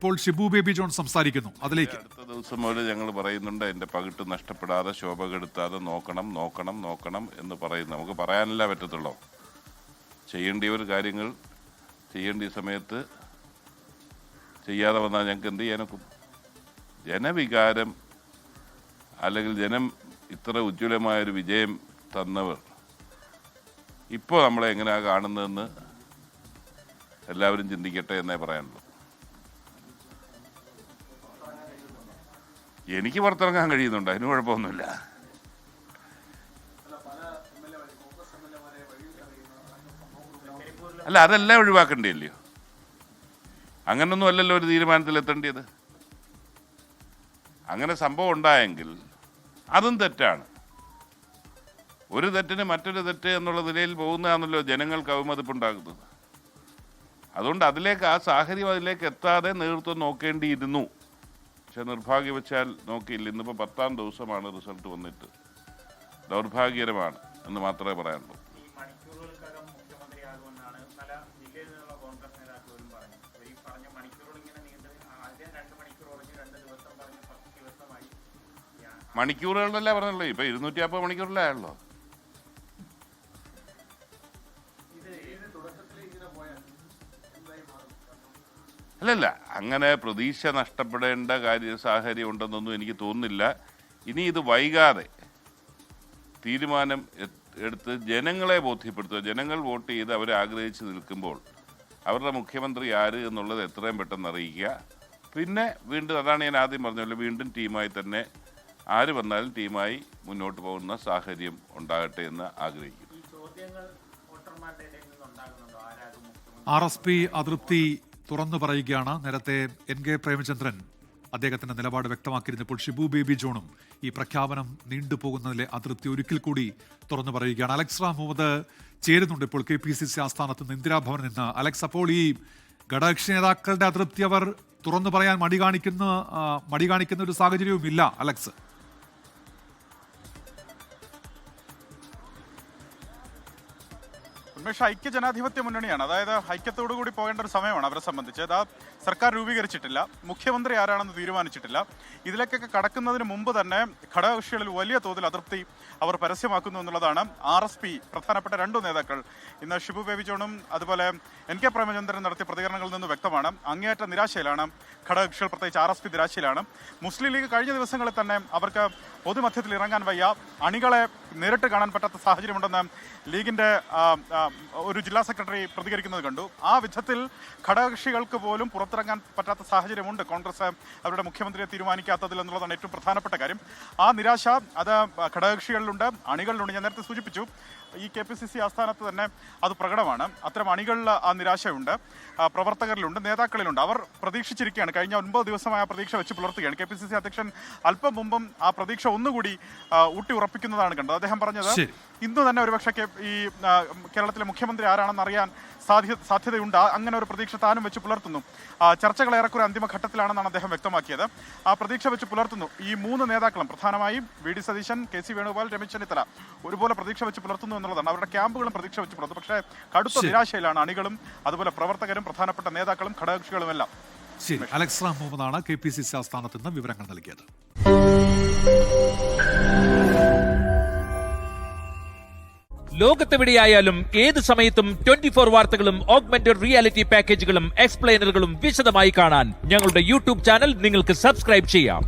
ഇപ്പോൾ Shibu baby John സംസാരിക്കുന്നു. അതിലേക്ക് അടുത്ത ദിവസം മുതൽ ഞങ്ങൾ പറയുന്നുണ്ട് എൻ്റെ പകിട്ട് നഷ്ടപ്പെടാതെ ശോഭ കെടുത്താതെ നോക്കണം എന്ന് പറയുന്നു. നമുക്ക് പറയാനല്ല പറ്റത്തുള്ളൂ. ചെയ്യേണ്ടിയ ഒരു കാര്യങ്ങൾ ചെയ്യേണ്ട സമയത്ത് ചെയ്യാതെ വന്നാൽ ഞങ്ങൾക്ക് എന്ത് ചെയ്യാനൊക്കും? ജനവികാരം അല്ലെങ്കിൽ ജനം ഇത്ര ഉജ്ജ്വലമായൊരു വിജയം തന്നവർ ഇപ്പോൾ നമ്മളെ എങ്ങനെയാണ് കാണുന്നതെന്ന് എല്ലാവരും ചിന്തിക്കട്ടെ എന്നേ പറയാനുള്ളൂ. എനിക്ക് പുറത്തിറങ്ങാൻ കഴിയുന്നുണ്ട്, അതിന് കുഴപ്പമൊന്നുമില്ല. അല്ല, അതെല്ലാം ഒഴിവാക്കേണ്ടിയല്ലയോ? അങ്ങനൊന്നും അല്ലല്ലോ ഒരു തീരുമാനത്തിലെത്തേണ്ടത്. അങ്ങനെ സംഭവം ഉണ്ടായെങ്കിൽ അതും തെറ്റാണ്. ഒരു തെറ്റിന് മറ്റൊരു തെറ്റ് എന്നുള്ള നിലയിൽ പോകുന്നതാണല്ലോ ജനങ്ങൾക്ക് അവമതിപ്പുണ്ടാകുന്നത്. അതുകൊണ്ട് അതിലേക്ക് ആ സാഹചര്യം അതിലേക്ക് എത്താതെ നേതൃത്വം നോക്കേണ്ടിയിരുന്നു. പക്ഷെ നിർഭാഗ്യവശാൽ നോക്കിയില്ല. ഇന്നിപ്പോൾ 10ാം ദിവസമാണ് റിസൾട്ട് വന്നിട്ട്. ദൗർഭാഗ്യകരമാണ് എന്ന് മാത്രമേ പറയാനുള്ളൂ. മണിക്കൂറുകളിലല്ലേ പറഞ്ഞുള്ളൂ. ഇപ്പൊ 250 മണിക്കൂറിലേ ആയല്ലോ. അല്ലല്ല, അങ്ങനെ പ്രതീക്ഷ നഷ്ടപ്പെടേണ്ട സാഹചര്യം ഉണ്ടെന്നൊന്നും എനിക്ക് തോന്നുന്നില്ല. ഇനി ഇത് വൈകാതെ തീരുമാനം എടുത്ത് ജനങ്ങളെ ബോധ്യപ്പെടുത്തുക. ജനങ്ങൾ വോട്ട് ചെയ്ത് അവരെ ആഗ്രഹിച്ച് നിൽക്കുമ്പോൾ അവരുടെ മുഖ്യമന്ത്രി ആര് എന്നുള്ളത് എത്രയും പെട്ടെന്ന് അറിയിക്കുക. പിന്നെ വീണ്ടും, അതാണ് ഞാൻ ആദ്യം പറഞ്ഞല്ലോ, വീണ്ടും ടീമായി തന്നെ ആര് വന്നാലും ടീമായി മുന്നോട്ട് പോകുന്ന സാഹചര്യം ഉണ്ടാകട്ടെ എന്ന് ആഗ്രഹിക്കുന്നു. RSP അതൃപ്തി തുറന്നു പറയുകയാണ്. നേരത്തെ NK പ്രേമചന്ദ്രൻ അദ്ദേഹത്തിന്റെ നിലപാട് വ്യക്തമാക്കിയിരുന്നപ്പോൾ ഷിബു ബേബി ജോണും ഈ പ്രഖ്യാപനം നീണ്ടുപോകുന്നതിലെ അതൃപ്തി ഒരിക്കൽ കൂടി തുറന്നു പറയുകയാണ്. അലക്സ് റാം മുഹമ്മദ് ചേരുന്നുണ്ട് ഇപ്പോൾ KPCC ആസ്ഥാനത്ത് നിന്ന്, ഇന്ദിരാഭവനിൽ നിന്ന്. അലക്സ്, അപ്പോൾ ഈ ഘടകകക്ഷി നേതാക്കളുടെ അതൃപ്തി അവർ തുറന്നു പറയാൻ മടി കാണിക്കുന്ന ഒരു സാഹചര്യവും ഇല്ല അലക്സ്? ഉന്മേഷ ഐക്യ ജനാധിപത്യ മുന്നണിയാണ്. അതായത് ഐക്യത്തോടു കൂടി പോകേണ്ട ഒരു സമയമാണ് അവരെ സംബന്ധിച്ച്. അത് സർക്കാർ രൂപീകരിച്ചിട്ടില്ല, മുഖ്യമന്ത്രി ആരാണെന്ന് തീരുമാനിച്ചിട്ടില്ല. ഇതിലേക്കൊക്കെ കടക്കുന്നതിന് മുമ്പ് തന്നെ ഘടകകക്ഷികളിൽ വലിയ തോതിൽ അതൃപ്തി അവർ പരസ്യമാക്കുന്നു എന്നുള്ളതാണ്. RSP പ്രധാനപ്പെട്ട 2 നേതാക്കൾ ഇന്ന് ഷിബു ബേബി ജോണും അതുപോലെ NK പ്രേമചന്ദ്രൻ നടത്തിയ പ്രതികരണങ്ങളിൽ നിന്ന് വ്യക്തമാണ്. അങ്ങേയറ്റ നിരാശയിലാണ് ഘടകകക്ഷികൾ, പ്രത്യേകിച്ച് RSP നിരാശയിലാണ്. മുസ്ലിം ലീഗ് കഴിഞ്ഞ ദിവസങ്ങളിൽ തന്നെ അവർക്ക് പൊതുമധ്യത്തിൽ ഇറങ്ങാൻ വയ്യ, അണികളെ നേരിട്ട് കാണാൻ പറ്റാത്ത സാഹചര്യമുണ്ടെന്ന് ലീഗിന്റെ ഒരു ജില്ലാ സെക്രട്ടറി പ്രതികരിക്കുന്നത് കണ്ടു. ആ വിധത്തിൽ ഘടകകക്ഷികൾക്ക് പോലും പുറത്തിറങ്ങാൻ പറ്റാത്ത സാഹചര്യമുണ്ട് കോൺഗ്രസ് അവരുടെ മുഖ്യമന്ത്രിയെ തീരുമാനിക്കാത്തതിൽ എന്നുള്ളതാണ് ഏറ്റവും പ്രധാനപ്പെട്ട കാര്യം. ആ നിരാശ അത് ഘടകകക്ഷികളിലുണ്ട്, അണികളിലുണ്ട്. ഞാൻ നേരത്തെ സൂചിപ്പിച്ചു, ഈ KPCC ആസ്ഥാനത്ത് തന്നെ അത് പ്രകടമാണ്. അത്തരം അണികളിൽ ആ നിരാശയുണ്ട്, പ്രവർത്തകരിലുണ്ട്, നേതാക്കളിലുണ്ട്. അവർ പ്രതീക്ഷിച്ചിരിക്കുകയാണ്. കഴിഞ്ഞ 9 ദിവസമായ പ്രതീക്ഷ വെച്ച് പുലർത്തുകയാണ്. KPCC അധ്യക്ഷൻ അല്പം മുമ്പും ആ പ്രതീക്ഷ ഒന്നുകൂടി ഊട്ടി ഉറപ്പിക്കുന്നതാണ് കണ്ടത്. അദ്ദേഹം പറഞ്ഞത് ഇന്ന് തന്നെ ഒരുപക്ഷെ ഈ കേരളത്തിലെ മുഖ്യമന്ത്രി ആരാണെന്ന് അറിയാൻ സാധ്യതയുണ്ട്. അങ്ങനെ ഒരു പ്രതീക്ഷ താനും വെച്ച് പുലർത്തുന്നു. ചർച്ചകൾ ഏറെക്കുറെ അന്തിമഘട്ടത്തിലാണെന്നാണ് അദ്ദേഹം വ്യക്തമാക്കിയത്. ആ പ്രതീക്ഷ വെച്ച് പുലർത്തുന്നു. ഈ 3 നേതാക്കളും പ്രധാനമായും VD സതീശൻ, KC വേണുഗോപാൽ, രമേശ് ചെന്നിത്തല ഒരുപോലെ പ്രതീക്ഷ വെച്ച് പുലർത്തുന്നു എന്നുള്ളതാണ്. അവരുടെ ക്യാമ്പുകളും പ്രതീക്ഷ വെച്ച് പുലർത്തും. പക്ഷേ കടുത്ത നിരാശയിലാണ് അണികളും അതുപോലെ പ്രവർത്തകരും പ്രധാനപ്പെട്ട നേതാക്കളും ഘടകകക്ഷികളുമെല്ലാം. ശരി, അലക്സ് റാം മുഹമ്മദാണ് KPCC ആസ്ഥാനത്ത് നിന്ന് വിവരങ്ങൾ നൽകിയത്. ലോകത്തെവിടെയായാലും ഏത് സമയത്തും 24 വാർത്തകളും ഓഗ്മെന്റഡ് റിയാലിറ്റി പാക്കേജുകളും എക്സ്പ്ലെയിനറുകളും വിശദമായി കാണാൻ ഞങ്ങളുടെ YouTube ചാനൽ നിങ്ങൾക്ക് സബ്സ്ക്രൈബ് ചെയ്യാം.